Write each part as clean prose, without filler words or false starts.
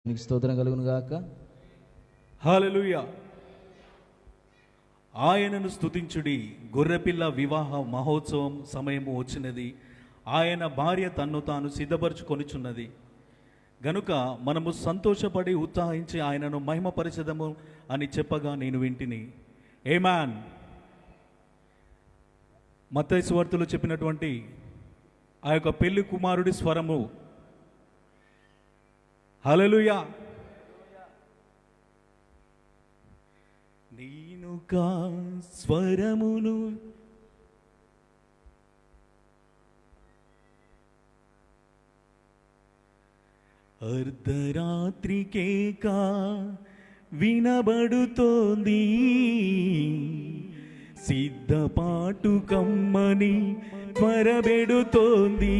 నీకు స్తోత్రం కలుగును గాక. హల్లెలూయా. ఆయనను స్తుతించుడి, గొర్రెపిల్ల వివాహ మహోత్సవం సమయము వచ్చినది, ఆయన భార్య తన్ను తాను సిద్ధపరచుకొనిచున్నది గనుక మనము సంతోషపడి ఉత్సాహించి ఆయనను మహిమపరచదము అని చెప్పగా నేను వింటిని. ఆమేన్. మత్తయి సువార్తలో చెప్పినటువంటి ఆ యొక్క పెళ్లి కుమారుడి స్వరము. హల్లెలూయా. నేను కా స్వరమును అర్ధరాత్రికేకా వినబడుతోంది, సిద్ధపాటు కమ్మని త్వరబెడుతోంది.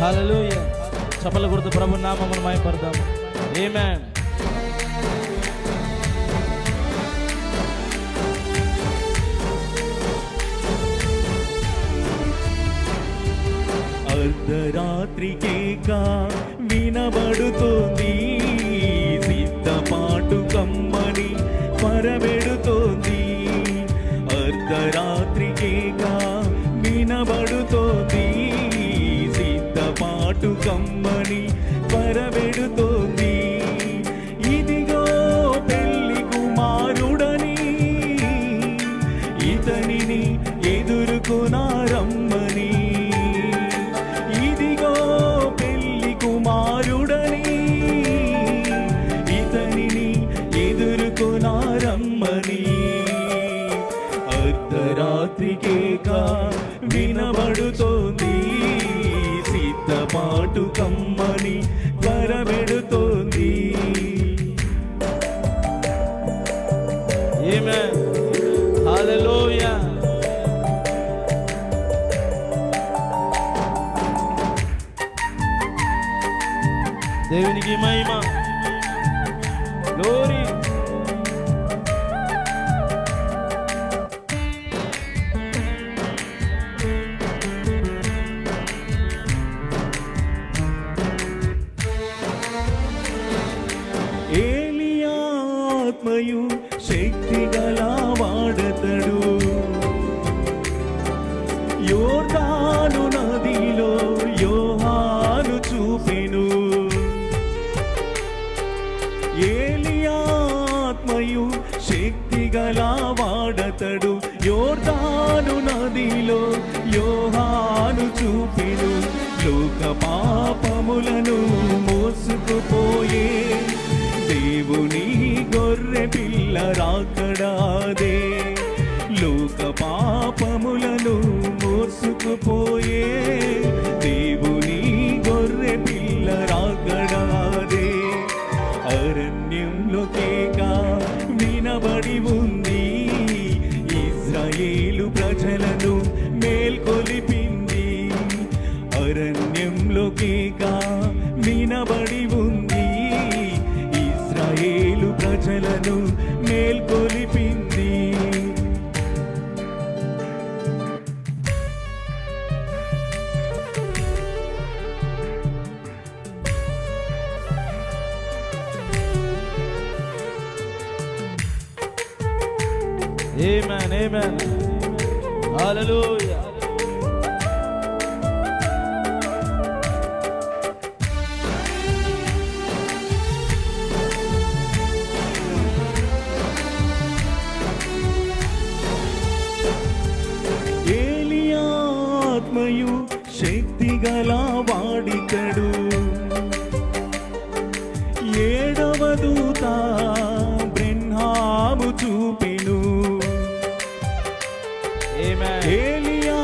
హల్లెలూయా. చప్పల కొడుతూ ప్రభు నామమును మహిమపడదాం. ఆమేన్. అర్ధరాత్రికేకా వినబడుతోంది, సిద్ధపాటు కమ్మని పరబెడుతోంది. అర్ధరాత్రికేకా వినబడుతోంది, సిద్ధపాటు కమ్మని పరబెడుతోంది. ఇదిగో పెళ్లి కుమారుడని, ఇతనిని ఎదుర్కొనారమ్మని. ఇదిగో పెళ్లి కుమారుడని, ఇతనిని ఎదుర్కొనారమ్మని. అర్ధరాత్రికేకా వినబడుతోంది, సిద్ధపాటు కమ్మని పరబెడుతోంది. ఆమేన్. హల్లెలూయా. దేవునికి మహిమ. గ్లోరీ. ఏలియా ఆత్మయు శక్తి గల వాడతడు, యోర్దాను నదిలో యోహాను చూపెను. ఏలియా ఆత్మయు శక్తి గల వాడతడు, యోర్దాను నదిలో యోహాను చూపెను. లోక పాపములను మోసుకుపోయే దేవుని గొర్రె పిల్ల రాకడాదే. లోక పాపములను మోసుకుపోయే దేవుని గొర్రె పిల్ల రాకడాదే. అరణ్యంలో కేకా వినబడి ఉంది, ఇశ్రాయేలు ప్రజలను మేల్కొలిపింది. అరణ్యంలో కేకా వినబడి ఉంది, ఇశ్రాయేలు ప్రజలను మేల్కొలిపింది. ఆమేన్. ఆమేన్. హల్లెలూయా. ఏలియా ఆత్మయు శక్తి గల వాడితడు, ఏడవ దూత బ్రహ్మాము చూపెను. ఏలియా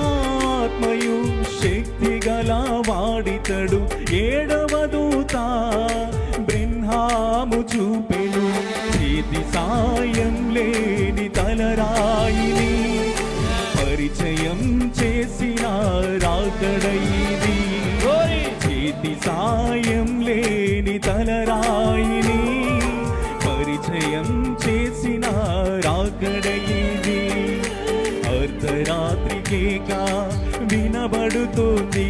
ఆత్మయు శక్తి గల వాడితడు, ఏడవ దూత బ్రహ్మాము చూపెను. చేతి సాయం లేని తలరాయిని పరిచయం చేసిన రాకడ ఇది. చేతి సాయం లేని తలరాయిని పరిచయం చేసిన రాకడ ఇది. అర్ధరాత్రికేక వినబడుతుంది,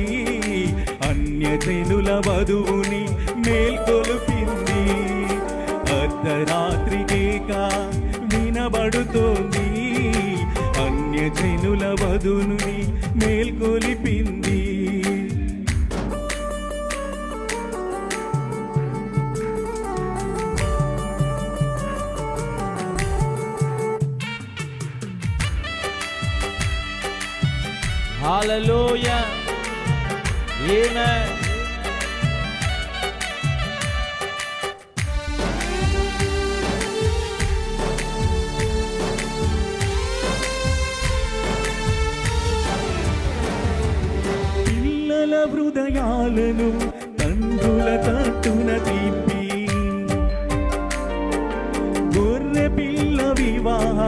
అన్యజనుల వధువుని మేల్కొలుపింది. అర్ధరాత్రికేక వినబడుతోంది, అన్యజనుల వధువుని మేల్కొలిపింది. హల్లెలూయా, ఆమేన్. పిల్లల హృదయాలను తండ్రుల తట్టున తిప్పి, గొర్రె పిల్ల వివాహ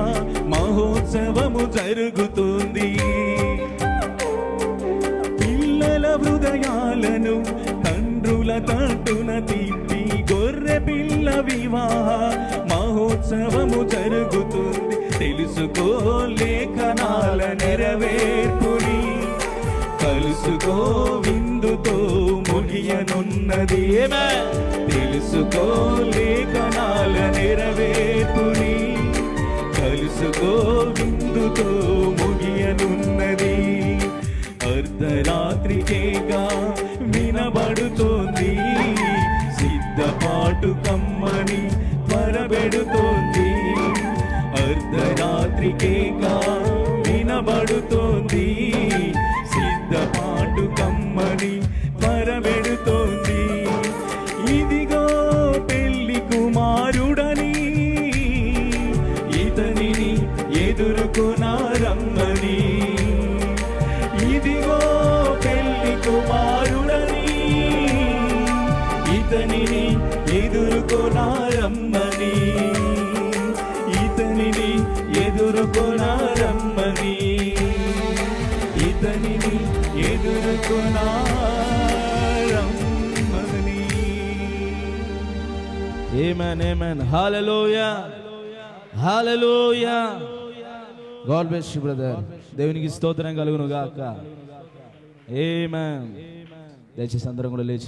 మహోత్సవము జరుగుతుంది. పిల్లల హృదయాలను తండ్రుల తట్టున తిప్పి, గొర్రె పిల్ల వివాహ మహోత్సవము జరుగుతుంది. తెలుసుకో లేఖనాల నెరవేర్పుని, కలుసుకో విందుతో ముగియనున్నది. తెలుసుకో లేఖనాల నెరవేర్పుని, కలుసుకో విందుతో ముగియనున్నది. అర్ధరాత్రికేగా వినబడుతోంది, సిద్ధపాటు కమ్మని త్వరబెడుతోంది. అర్ధరాత్రికేగా వినబడుతోంది, సిద్ధపాటు కమ్మని త్వరబెడుతోంది. ఇదిగో పెళ్లి కుమారుడని, ఇతనిని ఎదుర్కొనారమ్మని. ఇదిగో పెళ్లి కుమారుడని, ఇతనిని ఎదుర్కొనారమ్మని. ఇతనిని ఎదుర్కొనారమ్మని. ఇతనిని ఎదుర్కొనారమ్మని. Amen, amen. Hallelujah, hallelujah. God bless you brother. దేవునికి స్తోత్రం కలుగును గాక. ఆమేన్. దయచేసి అందరం కూడా లేచి